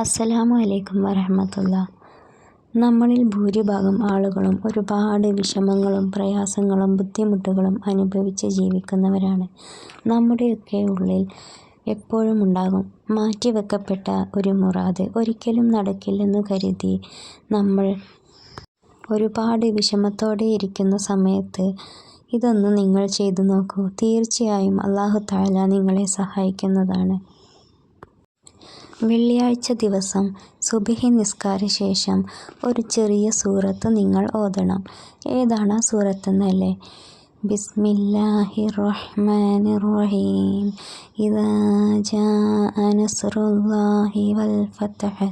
അസ്സലാമു അലൈക്കും വറഹ്മത്തുള്ളാ. നമ്മളിൽ ഭൂരിഭാഗം ആളുകളും ഒരുപാട് വിഷമങ്ങളും പ്രയാസങ്ങളും ബുദ്ധിമുട്ടുകളും അനുഭവിച്ച് ജീവിക്കുന്നവരാണ്. നമ്മുടെയൊക്കെ ഉള്ളിൽ എപ്പോഴും ഉണ്ടാകും മാറ്റിവെക്കപ്പെട്ട ഒരു മുറാദ്. ഒരിക്കലും നടക്കില്ലെന്നു കരുതി നമ്മൾ ഒരുപാട് വിഷമത്തോടെ ഇരിക്കുന്ന സമയത്ത് ഇതൊന്ന് നിങ്ങൾ ചെയ്തു നോക്കൂ. തീർച്ചയായും അല്ലാഹു തആല നിങ്ങളെ സഹായിക്കുന്നതാണ്. വെള്ളിയാഴ്ച ദിവസം സുബ്ഹി നിസ്കാര ശേഷം ഒരു ചെറിയ സൂറത്ത് നിങ്ങൾ ഓതണം. ഏതാണ് ആ സൂറത്തെന്നല്ലേ? ബിസ്മില്ലാഹിർ റഹ്മാനിർ റഹീം ഇദാ ജാഅ നസ്റുല്ലാഹി വൽ ഫത്ഹ്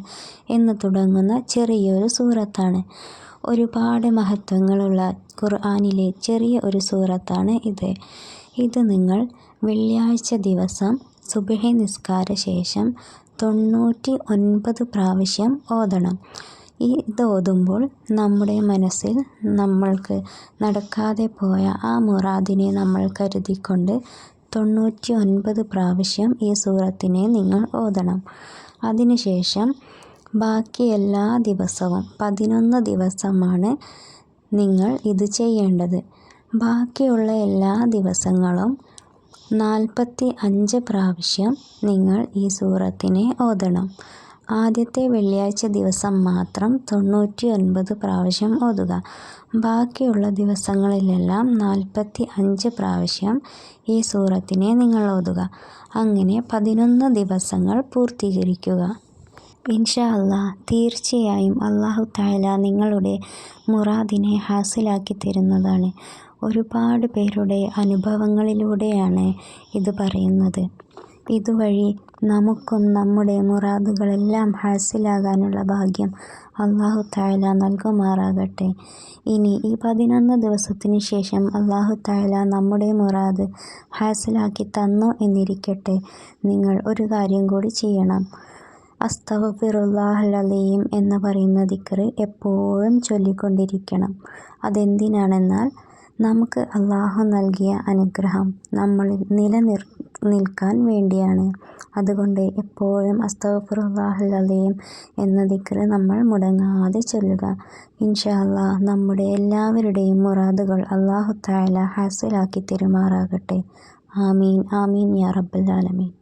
എന്ന് തുടങ്ങുന്ന ചെറിയൊരു സൂറത്താണ്. ഒരുപാട് മഹത്വങ്ങളുള്ള ഖുർആനിലെ ചെറിയ ഒരു സൂറത്താണ് ഇത്. ഇത് നിങ്ങൾ വെള്ളിയാഴ്ച ദിവസം സുബ്ഹി നിസ്കാര ശേഷം 99 പ്രാവശ്യം ഓതണം. ഇത് ഓതുമ്പോൾ നമ്മുടെ മനസ്സിൽ നമ്മൾക്ക് നടക്കാതെ പോയ ആ മുറാദിനെ നമ്മൾ കരുതിക്കൊണ്ട് 99 പ്രാവശ്യം ഈ സൂറത്തിനെ നിങ്ങൾ ഓതണം. അതിനുശേഷം ബാക്കി എല്ലാ ദിവസവും 11 ദിവസമാണ് നിങ്ങൾ ഇത് ചെയ്യേണ്ടത്. ബാക്കിയുള്ള എല്ലാ ദിവസങ്ങളും 45 പ്രാവശ്യം നിങ്ങൾ ഈ സൂറത്തിനെ ഓതണം. ആദ്യത്തെ വെള്ളിയാഴ്ച ദിവസം മാത്രം 99 പ്രാവശ്യം ഓതുക. ബാക്കിയുള്ള ദിവസങ്ങളിലെല്ലാം 45 പ്രാവശ്യം ഈ സൂറത്തിനെ നിങ്ങൾ ഓതുക. അങ്ങനെ 11 ദിവസങ്ങൾ പൂർത്തീകരിക്കുക. ഇൻഷാ അല്ലാഹ് തീർച്ചയായും അല്ലാഹു തആല നിങ്ങളുടെ മുറാദിനെ ഹാസിലാക്കി തരുന്നതാണ്. ഒരുപാട് പേരുടെ അനുഭവങ്ങളിലൂടെയാണ് ഇത് പറയുന്നത്. ഇതുവഴി നമുക്കും നമ്മുടെ മുറാദുകളെല്ലാം ഹാസിലാകാനുള്ള ഭാഗ്യം അല്ലാഹു തആല നൽകുമാറാകട്ടെ. ഇനി ഈ 11 ദിവസത്തിന് ശേഷം അല്ലാഹു തആല നമ്മുടെ മുറാദ് ഹാസിലാക്കി തന്നു എന്നിരിക്കട്ടെ. നിങ്ങൾ ഒരു കാര്യം കൂടി ചെയ്യണം. അസ്തഗ്ഫിറുല്ലാഹൽ അലീം എന്ന് പറയുന്ന ദിക്റ് എപ്പോഴും ചൊല്ലിക്കൊണ്ടിരിക്കണം. അതെന്തിനാണെന്നാൽ നമുക്ക് അല്ലാഹു നൽകിയ അനുഗ്രഹം നമ്മളിൽ നിലനിൽക്കാൻ വേണ്ടിയാണ്. അതുകൊണ്ട് എപ്പോഴും അസ്തഗ്ഫിറുല്ലാഹൽ അലീം എന്ന ദിക്റ് നമ്മൾ മുടങ്ങാതെ ചൊല്ലുക. ഇൻഷാ അല്ലാഹ് നമ്മുടെ എല്ലാവരുടെയും മുറാദുകൾ അല്ലാഹു തആല ഹാസിലാക്കി തരുമാറാകട്ടെ. ആമീൻ ആമീൻ യാ റബ്ബൽ ആലമീൻ.